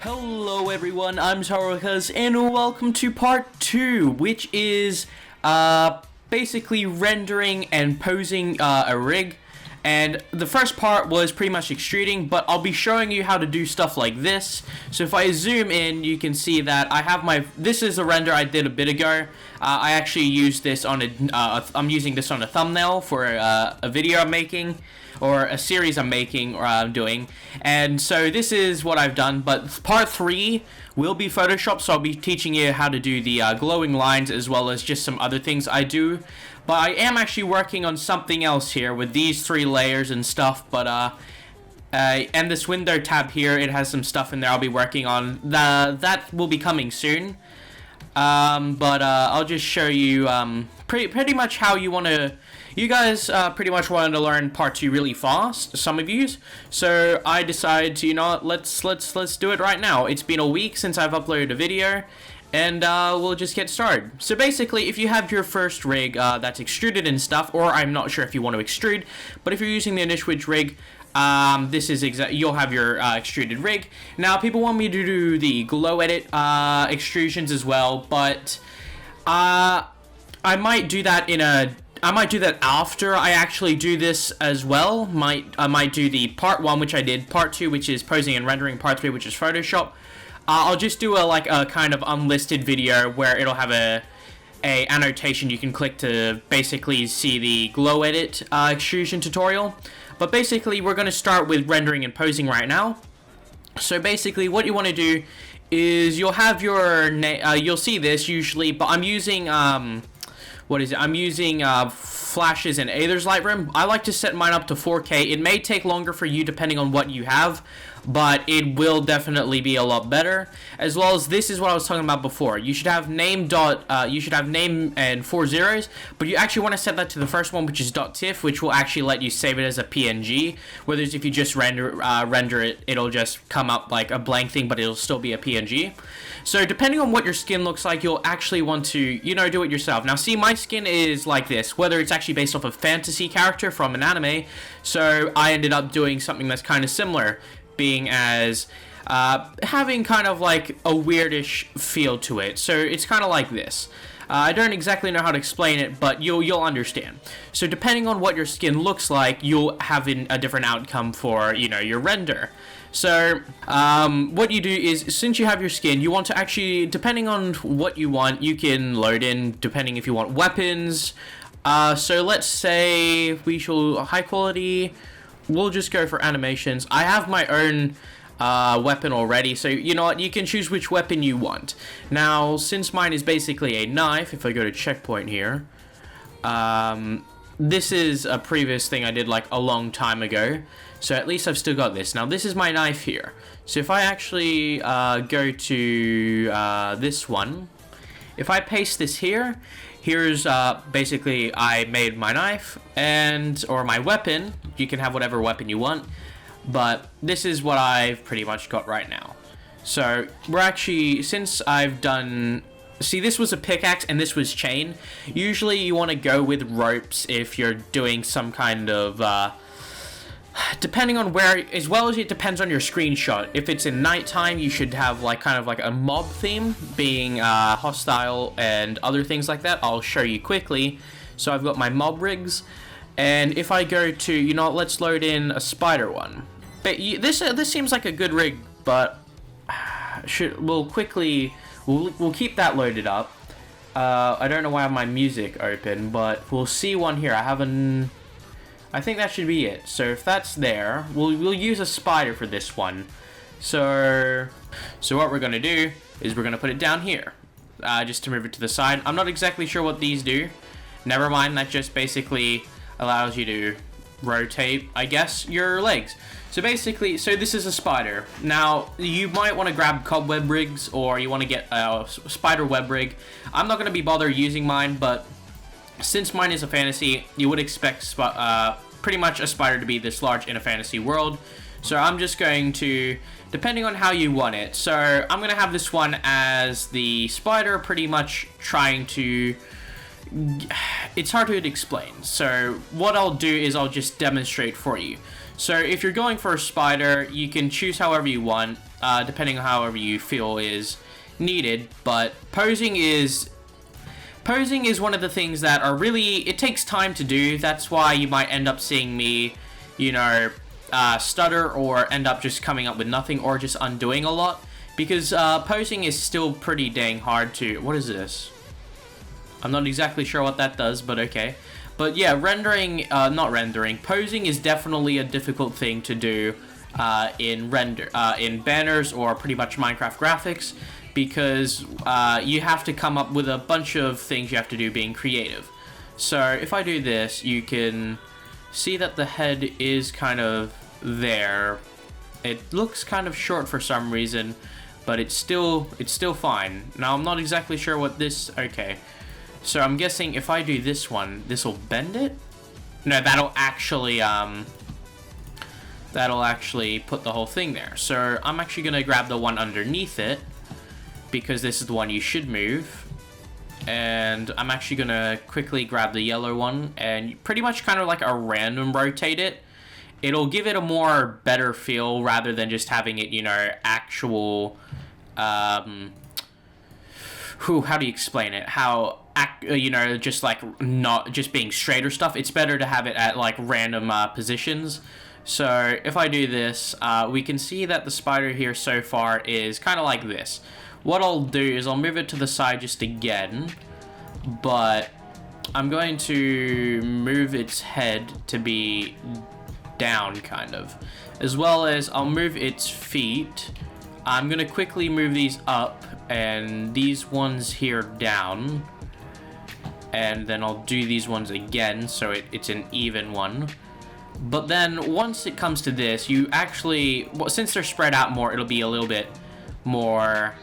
Hello everyone, I'm ImTyrellKuz and welcome to part 2, which is basically rendering and posing a rig. And the first part was pretty much extruding, but I'll be showing you how to do stuff like this. So if I zoom in, you can see that I have this is a render I did a bit ago. I actually used this on I'm using this on a thumbnail for a video I'm making, or a series I'm making, or I'm doing. And so this is what I've done, but part 3 will be Photoshop, so I'll be teaching you how to do the glowing lines, as well as just some other things I do. But I am actually working on something else here with these 3 layers and stuff, but and this window tab here, it has some stuff in there I'll be working on. That will be coming soon. But I'll just show you pretty much how you want to. You guys pretty much wanted to learn part 2 really fast, some of yous. So I decided to, let's do it right now. It's been a week since I've uploaded a video, and we'll just get started. So basically, if you have your first rig that's extruded and stuff, or I'm not sure if you want to extrude, but if you're using the Initiate rig, this is you'll have your extruded rig. Now, people want me to do the glow edit extrusions as well, but I might do that after I actually do this as well. I might do the part 1, which I did, part 2, which is posing and rendering, part 3, which is Photoshop. I'll just do a kind of unlisted video where it'll have a annotation you can click to basically see the glow edit extrusion tutorial. But basically, we're going to start with rendering and posing right now. So basically, what you want to do is you'll have your you'll see this usually, but I'm using I'm using flashes in Aether's Lightroom. I like to set mine up to 4K. It may take longer for you depending on what you have, but it will definitely be a lot better. As well as, this is what I was talking about before. You should have name and 4 zeros, but you actually want to set that to the first one, which is .tiff, which will actually let you save it as a PNG. Whereas if you just render it, it'll just come up like a blank thing, but it'll still be a PNG. So depending on what your skin looks like, you'll actually want to, do it yourself. Now see, my skin is like this, whether it's actually based off a fantasy character from an anime. So I ended up doing something that's kind of similar, being as having kind of like a weirdish feel to it. So it's kind of like this. I don't exactly know how to explain it, but you'll understand. So depending on what your skin looks like, you'll have a different outcome for, your render. So what you do is, since you have your skin, you want to actually, depending on what you want, you can load in, depending if you want weapons. So let's say we shall high quality. We'll just go for animations. I have my own weapon already, so you know what, you can choose which weapon you want. Now, since mine is basically a knife, if I go to checkpoint here, this is a previous thing I did like a long time ago, so at least I've still got this. Now this is my knife here, so if I actually go to this one, if I paste this here, here's basically I made my knife or my weapon. You can have whatever weapon you want, but this is what I've pretty much got right now. So we're actually, since I've done, see, this was a pickaxe and this was chain. Usually you want to go with ropes if you're doing some kind of depending on where, as well as it depends on your screenshot. If it's in nighttime, you should have kind of like a mob theme, being hostile and other things like that. I'll show you quickly. So I've got my mob rigs, and if I go to, let's load in a spider one. But this seems like a good rig, but we'll keep that loaded up. I don't know why I have my music open, but we'll see one here. I think that should be it. So if that's there, we'll use a spider for this one. So what we're gonna do is we're gonna put it down here, just to move it to the side. I'm not exactly sure what these do. Never mind, that just basically allows you to rotate, I guess, your legs. So basically, this is a spider. Now, you might want to grab cobweb rigs, or you want to get a spider web rig. I'm not going to be bothered using mine, but since mine is a fantasy, you would expect pretty much a spider to be this large in a fantasy world. So I'm just going to, depending on how you want it. So I'm going to have this one as the spider, pretty much trying to, it's hard to explain. So what I'll do is I'll just demonstrate for you. So if you're going for a spider, you can choose however you want, depending on however you feel is needed. But posing is one of the things that are really, it takes time to do. That's why you might end up seeing me, you know, stutter or end up just coming up with nothing or just undoing a lot. Because posing is still pretty dang hard to... What is this? I'm not exactly sure what that does, but okay. But yeah, posing is definitely a difficult thing to do in banners or pretty much Minecraft graphics, because you have to come up with a bunch of things you have to do being creative. So if I do this, you can see that the head is kind of there. It looks kind of short for some reason, but it's still fine. Now I'm not exactly sure what this... Okay. So I'm guessing if I do this one, this will bend it? No, that'll actually put the whole thing there. So I'm actually gonna grab the one underneath it, because this is the one you should move. And I'm actually gonna quickly grab the yellow one and pretty much kind of like a random rotate it. It'll give it a more better feel rather than just having it, you know, actual, how do you explain it? You know, just like not just being straight or stuff. It's better to have it at like random positions. So if I do this, we can see that the spider here so far is kind of like this. What I'll do is I'll move it to the side just again, but I'm going to move its head to be down kind of, as well as I'll move its feet. I'm gonna quickly move these up and these ones here down, and then I'll do these ones again so it's an even one. But then once it comes to this, you actually, well, since they're spread out more, it'll be a little bit more,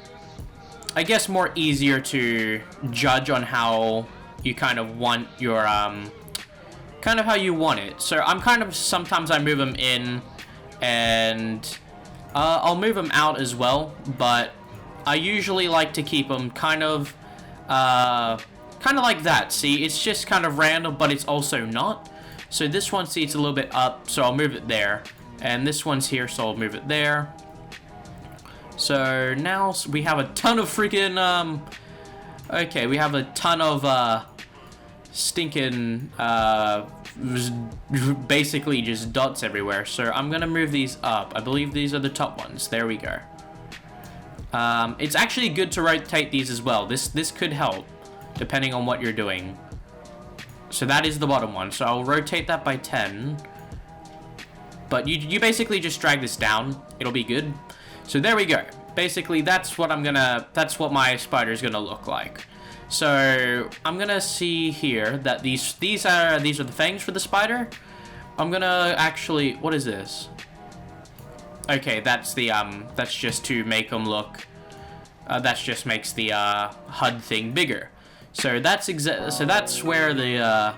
I guess, more easier to judge on how you kind of want your kind of how you want it. So I'm kind of, sometimes I move them in and I'll move them out as well, but I usually like to keep them kind of like that. See, it's just kind of random, but it's also not. So this one, see, it's a little bit up, so I'll move it there. And this one's here, so I'll move it there. So now we have a ton of freaking, okay, we have a ton of, stinking, basically just dots everywhere. So I'm gonna move these up. I believe these are the top ones. There we go. It's actually good to rotate these as well. This could help, depending on what you're doing. So that is the bottom one. So I'll rotate that by 10. But you basically just drag this down. It'll be good. So there we go. Basically, that's what my spider's gonna look like. So I'm gonna see here that these are the fangs for the spider. I'm gonna actually, what is this? Okay, that's the that's just to make them look. That just makes the HUD thing bigger. So that's where the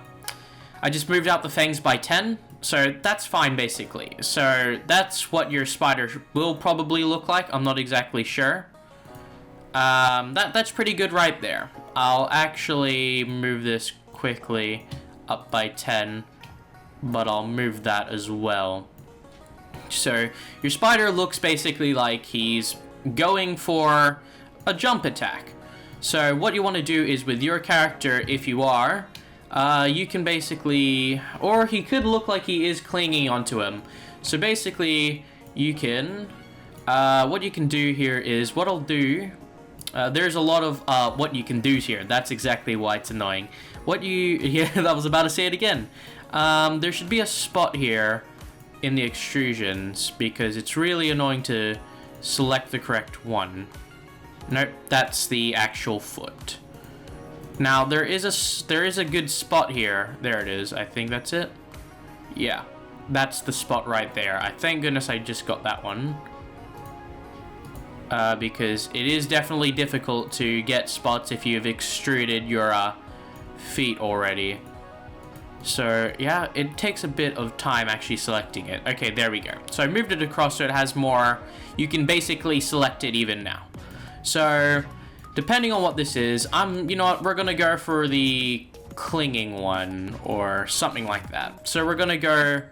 I just moved out the fangs by 10. So that's fine, basically. So that's what your spider will probably look like. I'm not exactly sure. That's pretty good right there. I'll actually move this quickly up by 10, but I'll move that as well. So your spider looks basically like he's going for a jump attack. So what you want to do is with your character, if you are, you can basically, or he could look like he is clinging onto him. So basically, you can, what you can do here is, what I'll do, there's a lot of what you can do here. That's exactly why it's annoying. Yeah, I was about to say it again. There should be a spot here in the extrusions because it's really annoying to select the correct one. Nope, that's the actual foot. Now there is a good spot here. There it is. I think that's it. Yeah, that's the spot right there. Thank goodness I just got that one. Because it is definitely difficult to get spots if you've extruded your feet already. So yeah, it takes a bit of time actually selecting it. Okay, there we go. So I moved it across so it has more, you can basically select it even now. So depending on what this is, you know what, we're gonna go for the clinging one or something like that. So we're gonna go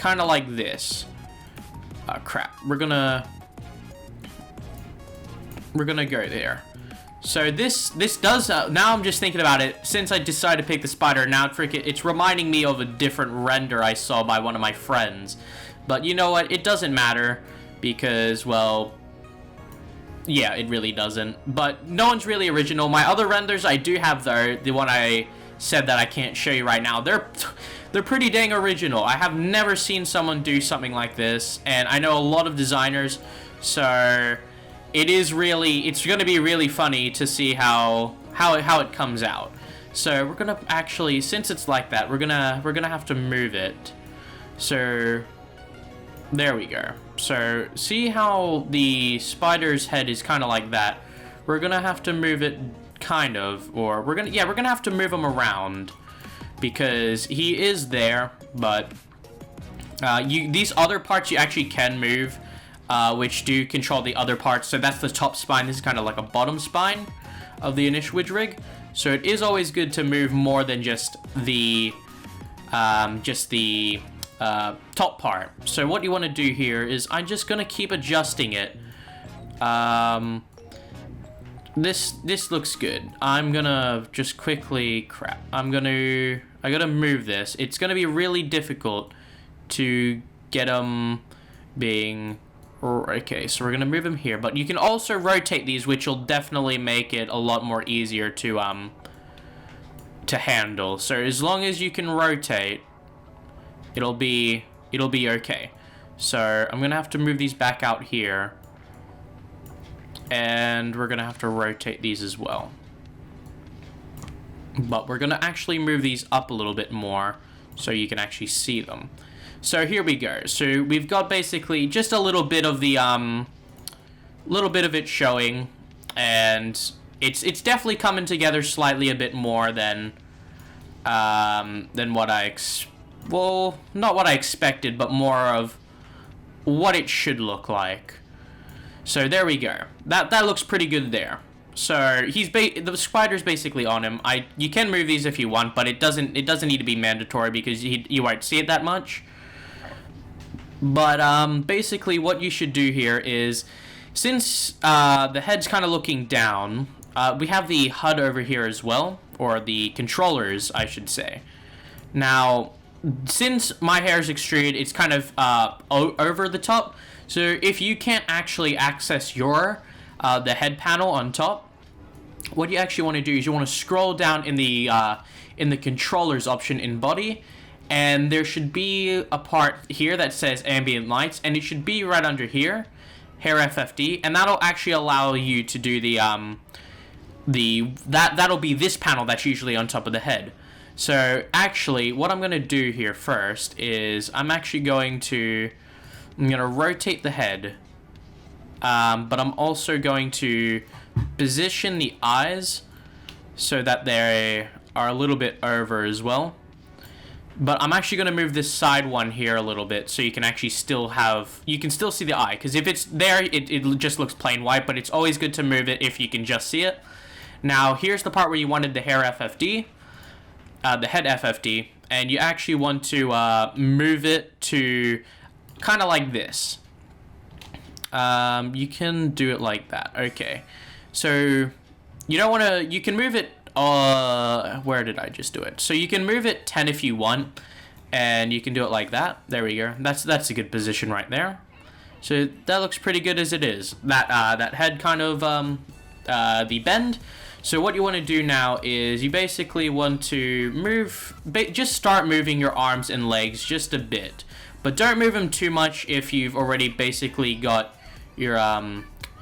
kind of like this. Crap. We're gonna go there. So this does, now I'm just thinking about it, since I decided to pick the spider, now it's reminding me of a different render I saw by one of my friends. But you know what, it doesn't matter, because, well, yeah, it really doesn't. But no one's really original. My other renders I do have, though, the one I said that I can't show you right now, they're pretty dang original. I have never seen someone do something like this, and I know a lot of designers, so it's gonna be really funny to see how it comes out. So we're gonna actually, since it's like that, we're gonna have to move it. So there we go. So see how the spider's head is kind of like that. We're gonna have to move it kind of, or we're gonna have to move him around because he is there, but these other parts you actually can move, which do control the other parts. So that's the top spine. This is kind of like a bottom spine of the initial Widge rig. So it is always good to move more than just the top part. So what you want to do here is I'm just gonna keep adjusting it. This looks good. I'm gonna just quickly I gotta move this. It's gonna be really difficult to get them being okay. So we're gonna move them here, but you can also rotate these, which will definitely make it a lot more easier to handle. So as long as you can rotate, it'll be okay. So I'm gonna have to move these back out here, and we're gonna have to rotate these as well. But we're gonna actually move these up a little bit more so you can actually see them. So here we go. So we've got basically just a little bit of the it showing, and it's definitely coming together slightly a bit more than what well, not what I expected, but more of what it should look like. So there we go. That looks pretty good there. So the spider's basically on him. You can move these if you want, but it doesn't need to be mandatory because you won't see it that much. But basically what you should do here is, since the head's kind of looking down, we have the HUD over here as well, or the controllers, I should say. Now, since my hair is extruded, it's kind of over the top. So if you can't actually access the head panel on top, what you actually want to do is you want to scroll down in the controllers option in body, and there should be a part here that says Ambient Lights, and it should be right under here, Hair FFD, and that'll actually allow you to do that'll be this panel that's usually on top of the head. So actually, what I'm going to do here first is I'm going to rotate the head, but I'm also going to position the eyes so that they are a little bit over as well. But I'm actually going to move this side one here a little bit so you can actually you can still see the eye. Because if it's there, it just looks plain white, but it's always good to move it if you can just see it. Now, here's the part where you wanted the hair FFD, the head FFD, and you actually want to move it to kind of like this. You can do it like that. Okay. So you don't want to, you can move it, where did I just do it? So you can move it 10 if you want, and you can do it like that. There we go. That's a good position right there. So that looks pretty good as it is. That head kind of, the bend. So what you want to do now is you basically want to just start moving your arms and legs just a bit. But don't move them too much if you've already basically got your,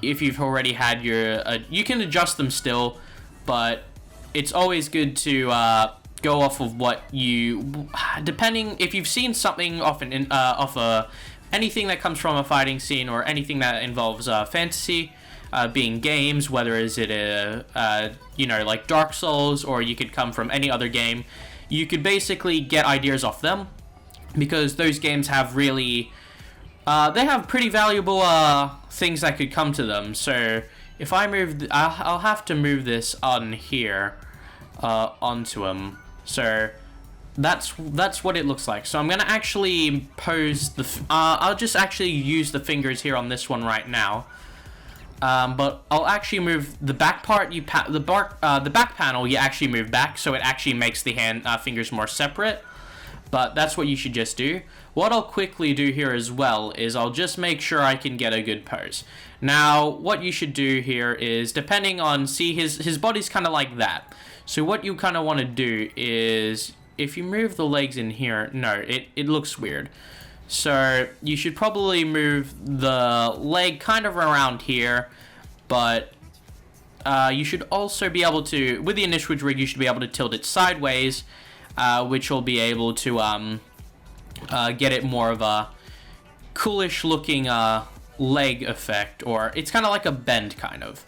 if you've already had your, you can adjust them still, but it's always good to go off of what depending, if you've seen something anything that comes from a fighting scene or anything that involves fantasy, being games, whether is it like Dark Souls, or you could come from any other game, you could basically get ideas off them, because those games have really, they have pretty valuable things that could come to them. So if I move, I'll have to move this on here, onto him. So that's what it looks like. So I'm gonna actually pose the I'll just actually use the fingers here on this one right now, but I'll actually move the back part. The back panel you actually move back, so it actually makes the fingers more separate. But that's what you should just do. What I'll quickly do here as well is I'll just make sure I can get a good pose. Now, what you should do here is, depending on, see his body's kind of like that. So what you kind of want to do is, if you move the legs in here, no, it looks weird. So you should probably move the leg kind of around here, but you should also be able to, with the Initial rig, you should be able to tilt it sideways, which will be able to get it more of a coolish looking leg effect, or it's kind of like a bend kind of,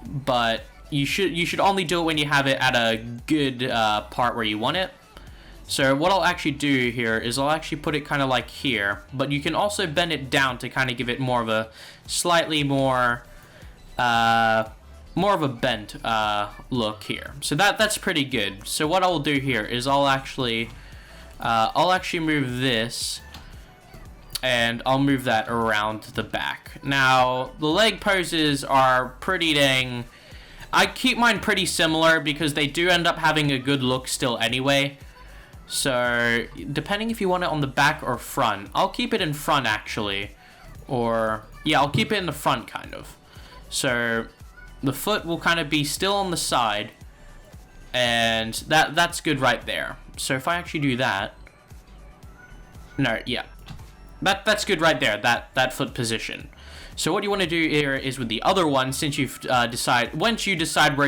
but you should only do it when you have it at a good part where you want it. So what I'll actually do here is I'll actually put it kind of like here, but you can also bend it down to kind of give it more of a slightly more of a bent look here. So that's pretty good. So what I'll do here is I'll actually move this, and I'll move that around the back. Now, the leg poses are pretty dang... I keep mine pretty similar because they do end up having a good look still anyway. So, depending if you want it on the back or front, I'll keep it in front actually. Or, yeah, I'll keep it in the front kind of. So, the foot will kind of be still on the side, and that's good right there. So if I actually do that, no, yeah, that's good right there, that foot position. So what you want to do here is with the other one, since you've if you decide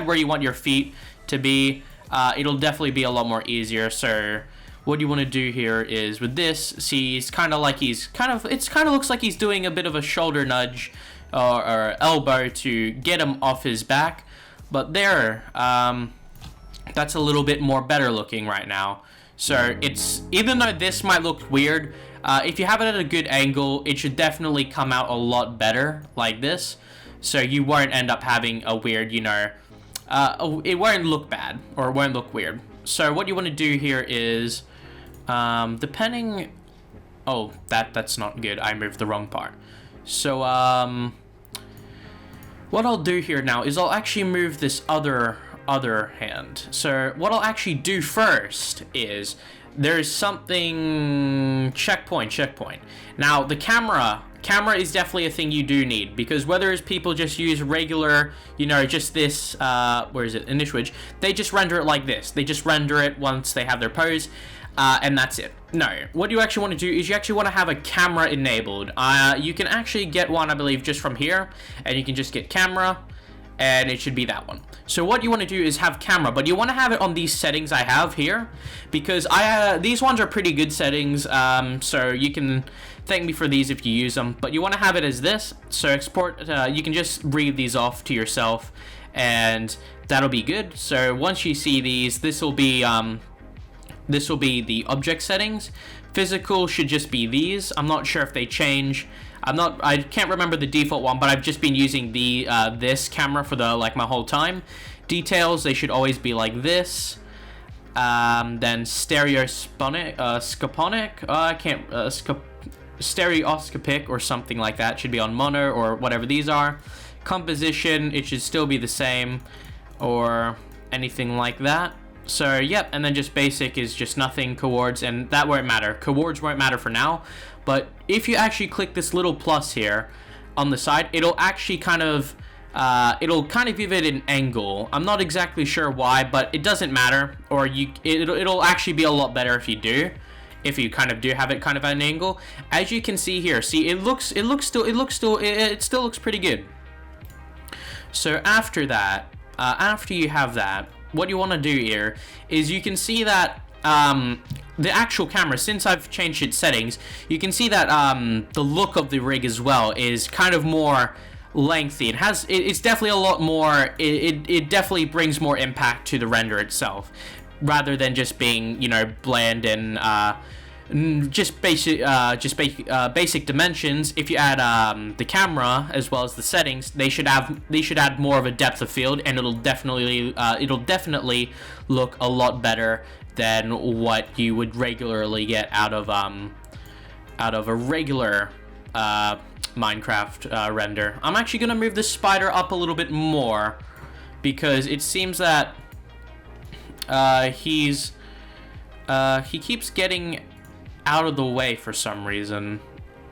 where you want your feet to be, it'll definitely be a lot more easier. So what you want to do here is with this, see, it's kind of looks like he's doing a bit of a shoulder nudge or elbow to get him off his back, but there, that's a little bit more better looking right now. So it's, even though this might look weird, if you have it at a good angle, it should definitely come out a lot better like this. So you won't end up having a weird, you know, it won't look bad or it won't look weird. So what you want to do here is, depending, oh, that's not good. I moved the wrong part. So what I'll do here now is I'll actually move this other hand. So what I'll actually do first is there's something checkpoint. Now the camera is definitely a thing you do need, because whether it's people just use regular, you know, just this where is it, Initial, they just render it like this. They just render it once they have their pose, and that's it. No, what you actually want to do is you actually want to have a camera enabled. You can actually get one, I believe, just from here, and you can just get camera, and it should be that one. So what you want to do is have camera, but you want to have it on these settings I have here, because these ones are pretty good settings, so you can thank me for these if you use them, but you want to have it as this. So export, you can just read these off to yourself, and that'll be good. So once you see these, this will be the object settings. Physical should just be these. I'm not sure if they change. I can't remember the default one, but I've just been using this camera for my whole time. Details, they should always be like this. Then stereoscopic, stereoscopic or something like that should be on mono or whatever these are. Composition, it should still be the same or anything like that. So yep, and then just basic is just nothing. Coords, and that won't matter. Coords won't matter for now, but if you actually click this little plus here on the side, it'll actually kind of give it an angle. I'm not exactly sure why, but it doesn't matter. Or it'll actually be a lot better if you do. If you kind of do have it kind of at an angle. As you can see here, see, it still looks pretty good. So after that, after you have that, what you want to do here is you can see that the actual camera, since I've changed its settings, you can see that the look of the rig as well is kind of more lengthy. It's definitely a lot more, it definitely brings more impact to the render itself, rather than just being, you know, bland and just basic dimensions. If you add the camera as well as the settings, they should add more of a depth of field, and it'll definitely look a lot better than what you would regularly get out of a regular Minecraft render. I'm actually gonna move this spider up a little bit more because it seems that he keeps getting out of the way for some reason.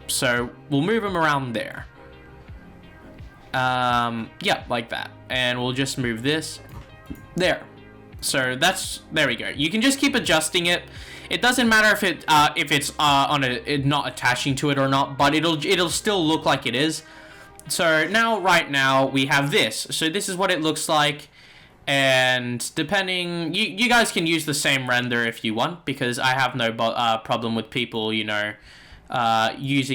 So we'll move him around there. Yeah, like that. And we'll just move this there. So there we go. You can just keep adjusting it. It doesn't matter if it's not attaching to it or not, but it'll still look like it is. So right now we have this. So this is what it looks like. And depending, you guys can use the same render if you want, because I have no problem with people, using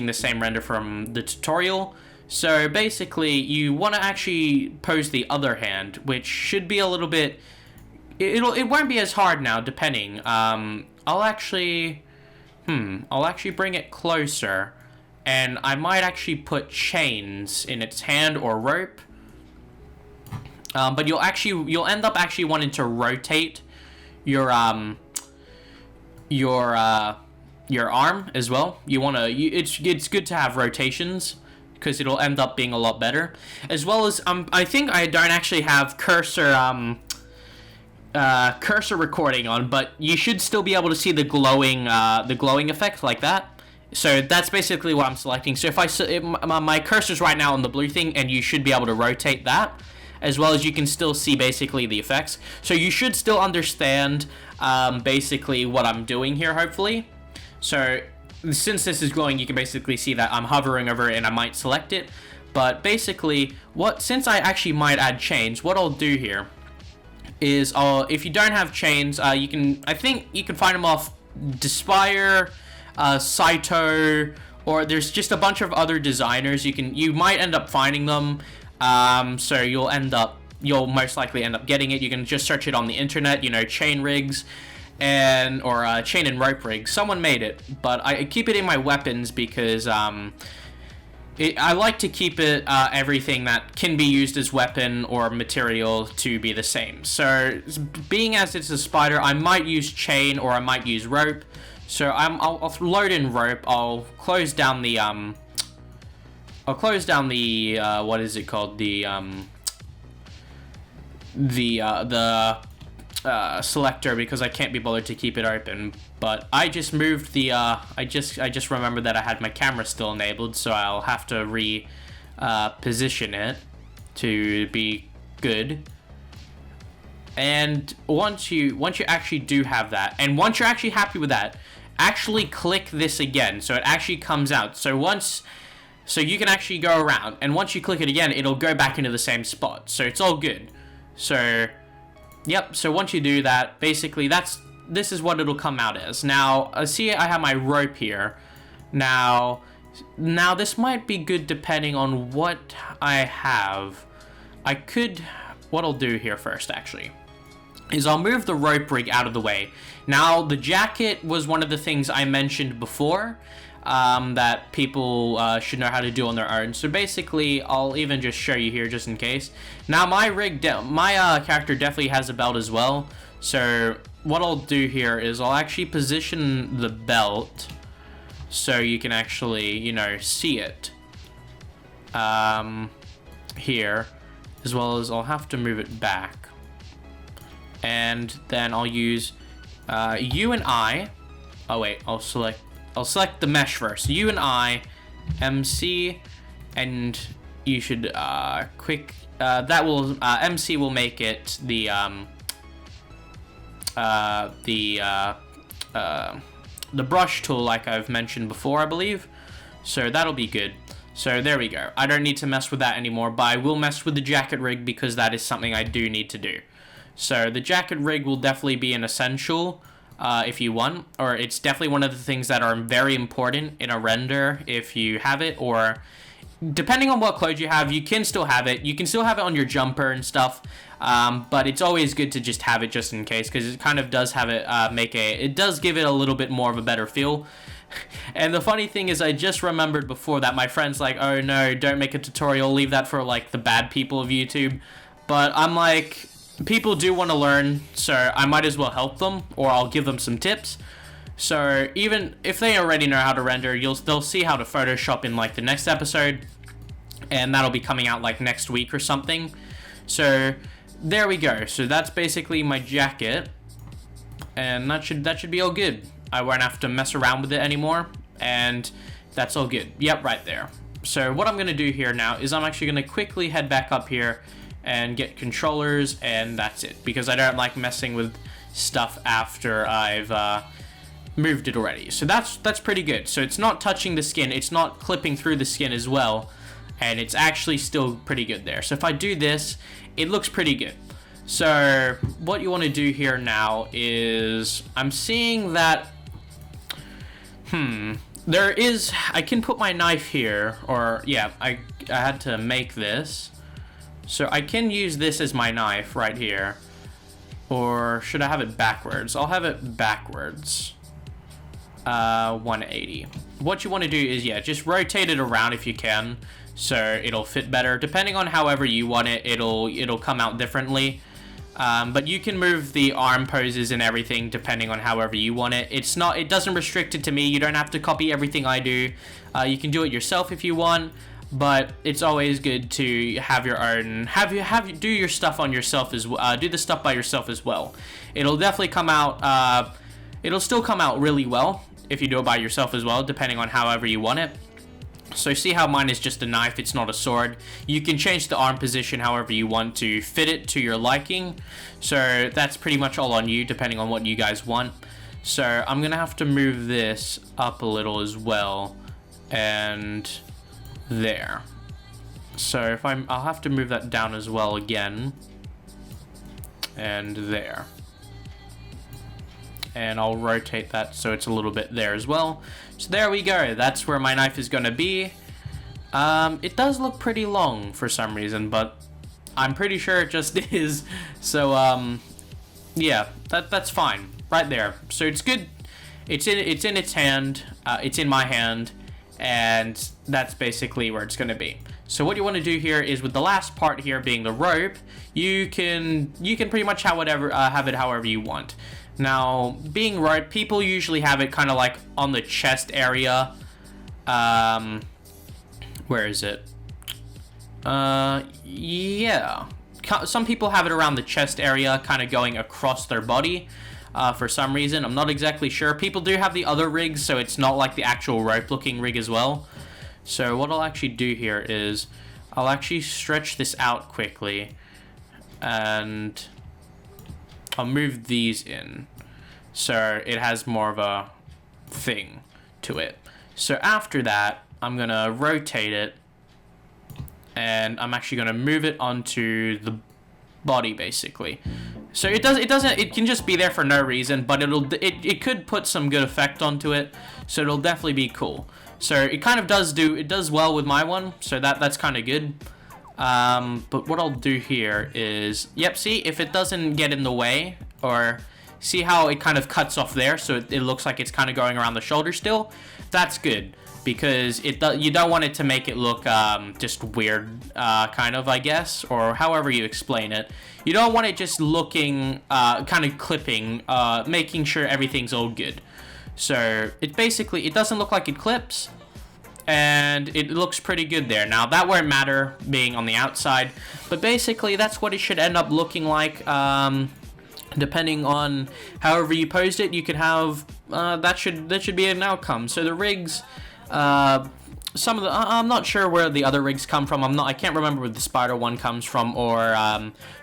the same render from the tutorial. So basically, you want to actually pose the other hand, which should be a little bit. It won't be as hard now, depending. I'll actually bring it closer, and I might actually put chains in its hand or rope. But you'll end up actually wanting to rotate your arm as well. It's good to have rotations because it'll end up being a lot better. As well as I think I don't actually have cursor recording on, but you should still be able to see the glowing effect like that. So that's basically what I'm selecting. So if my cursor's right now on the blue thing, and you should be able to rotate that, as well as you can still see basically the effects. So you should still understand basically what I'm doing here, hopefully. So since this is glowing, you can basically see that I'm hovering over it and I might select it. But basically, since I actually might add chains, what I'll do here is if you don't have chains, I think you can find them off Despire, Saito, or there's just a bunch of other designers. You might end up finding them. So you'll most likely end up getting it. You can just search it on the internet, chain rigs or chain and rope rigs. Someone made it, but I keep it in my weapons because I like to keep it everything that can be used as weapon or material to be the same. So being as it's a spider, I might use chain or I might use rope. So I'll load in rope. I'll close down the what is it called? The selector, because I can't be bothered to keep it open. But I just moved the I just remembered that I had my camera still enabled, so I'll have to position it to be good. And once you actually do have that, and once you're actually happy with that, actually click this again so it actually comes out. So you can actually go around, and once you click it again, it'll go back into the same spot. So it's all good. So, yep. So once you do that, basically this is what it'll come out as. Now, see, I have my rope here. Now this might be good depending on what I have. What I'll do here first, actually, is I'll move the rope rig out of the way. Now, the jacket was one of the things I mentioned before. That people should know how to do on their own. So basically, I'll even just show you here just in case. Now my character definitely has a belt as well. So what I'll do here is I'll actually position the belt so you can actually, see it here, as well as I'll have to move it back. And then I'll use U and I. Oh wait, I'll select the mesh first. U and I, MC, and you should MC will make it the brush tool, like I've mentioned before, I believe. So that'll be good. So there we go. I don't need to mess with that anymore, but I will mess with the jacket rig because that is something I do need to do. So the jacket rig will definitely be an essential. If you want, or it's definitely one of the things that are very important in a render if you have it, or depending on what clothes you have, you can still have it. You can still have it on your jumper and stuff, but it's always good to just have it just in case, because it kind of does have it it does give it a little bit more of a better feel. And the funny thing is, I just remembered before that my friend's like, oh no, don't make a tutorial, leave that for like the bad people of YouTube. But I'm like, people do want to learn, so I might as well help them, or I'll give them some tips. So even if they already know how to render, they'll see how to Photoshop in like the next episode, and that'll be coming out like next week or something. So there we go. So that's basically my jacket, and that should be all good. I won't have to mess around with it anymore, and that's all good. Yep, right there. So what I'm gonna do here now is I'm actually gonna quickly head back up here and get controllers, and that's it, because I don't like messing with stuff after I've moved it already. So that's pretty good. So it's not touching the skin, it's not clipping through the skin as well, and it's actually still pretty good there. So if I do this, it looks pretty good. So what you want to do here now is, I'm seeing that there is, I can put my knife here, or yeah, I had to make this. So I can use this as my knife right here. Or should I have it backwards? I'll have it backwards. 180. What you want to do is, yeah, just rotate it around if you can, so it'll fit better. Depending on however you want it, it'll come out differently. But you can move the arm poses and everything depending on however you want it. It doesn't restrict it to me. You don't have to copy everything I do. You can do it yourself if you want, but it's always good to have your own, do your stuff on yourself as well. Do the stuff by yourself as well. It'll definitely come out. It'll still come out really well if you do it by yourself as well, depending on however you want it. So see how mine is just a knife, it's not a sword. You can change the arm position however you want to fit it to your liking. So that's pretty much all on you, depending on what you guys want. So I'm gonna have to move this up a little as well, and there. So if I'll have to move that down as well again, and there. And I'll rotate that so it's a little bit there as well. So there we go. That's where my knife is going to be. It does look pretty long for some reason, but I'm pretty sure it just is. So yeah, that's fine right there. So it's good. It's in its hand. It's in my hand, and that's basically where it's going to be. So what you want to do here is, with the last part here being the rope, you can pretty much have it however you want. Now, being rope, people usually have it kind of like on the chest area. Where is it? Yeah. Some people have it around the chest area, kind of going across their body. For some reason, I'm not exactly sure. People do have the other rigs, so it's not like the actual rope-looking rig as well. So what I'll actually do here is, I'll actually stretch this out quickly, and I'll move these in, so it has more of a thing to it. So after that, I'm gonna rotate it, and I'm actually gonna move it onto the body basically. So it can just be there for no reason, but it could put some good effect onto it, so it'll definitely be cool. So it kind of does well with my one, so that's kind of good. But what I'll do here is, yep, see, if it doesn't get in the way, or see how it kind of cuts off there, so it looks like it's kind of going around the shoulder still, that's good, because you don't want it to make it look just weird, kind of, I guess, or however you explain it. You don't want it just looking kind of clipping, making sure everything's all good. So it doesn't look like it clips, and it looks pretty good there. Now that won't matter being on the outside, but basically that's what it should end up looking like. Depending on however you posed it, you could have that should be an outcome. So the rigs, some of the I'm not sure where the other rigs come from. I can't remember where the spider one comes from, or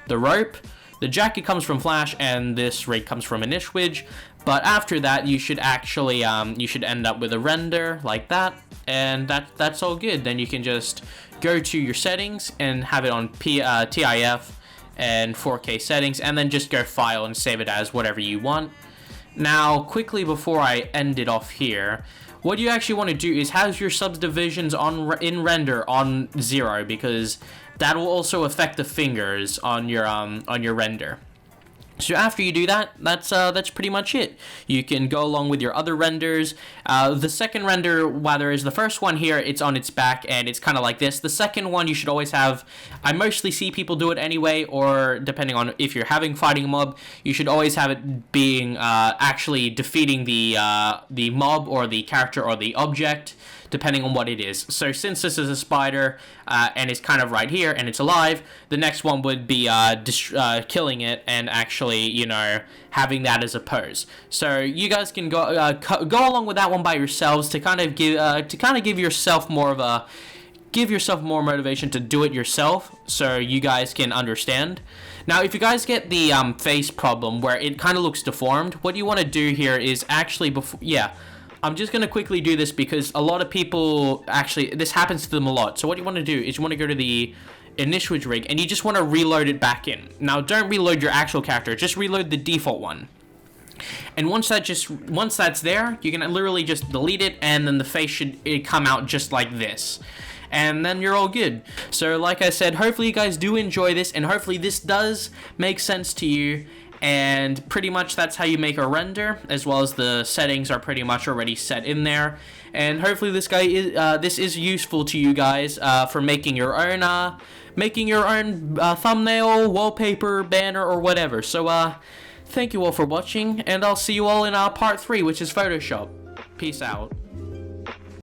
the rope. The jacket comes from Flash, and this rig comes from Inishwidge. But after that, you should actually you should end up with a render like that, and that's all good. Then you can just go to your settings and have it on TIF and 4K settings, and then just go file and save it as whatever you want. Now, quickly before I end it off here, what you actually want to do is have your subdivisions in render on 0, because that will also affect the fingers on your render. So after you do that, that's pretty much it. You can go along with your other renders. The second render, whether is the first one here, it's on its back and it's kind of like this. The second one you should always have. I mostly see people do it anyway, or depending on if you're fighting a mob, you should always have it being actually defeating the mob or the character or the object, depending on what it is. So since this is a spider and it's kind of right here and it's alive, the next one would be killing it and actually, you know, having that as a pose. So you guys can go along with that one by yourselves to kind of give yourself more motivation to do it yourself, so you guys can understand. Now, if you guys get the face problem where it kind of looks deformed, what you want to do here is actually I'm just going to quickly do this because a lot of people, actually, this happens to them a lot. So what you want to do is you want to go to the initial rig and you just want to reload it back in. Now, don't reload your actual character, just reload the default one. And once that's there, you can literally just delete it and then the face should come out just like this. And then you're all good. So like I said, hopefully you guys do enjoy this and hopefully this does make sense to you. And pretty much that's how you make a render, as well as the settings are pretty much already set in there. And hopefully this is useful to you guys for making your own thumbnail, wallpaper, banner, or whatever. So thank you all for watching, and I'll see you all in part 3, which is Photoshop. Peace out.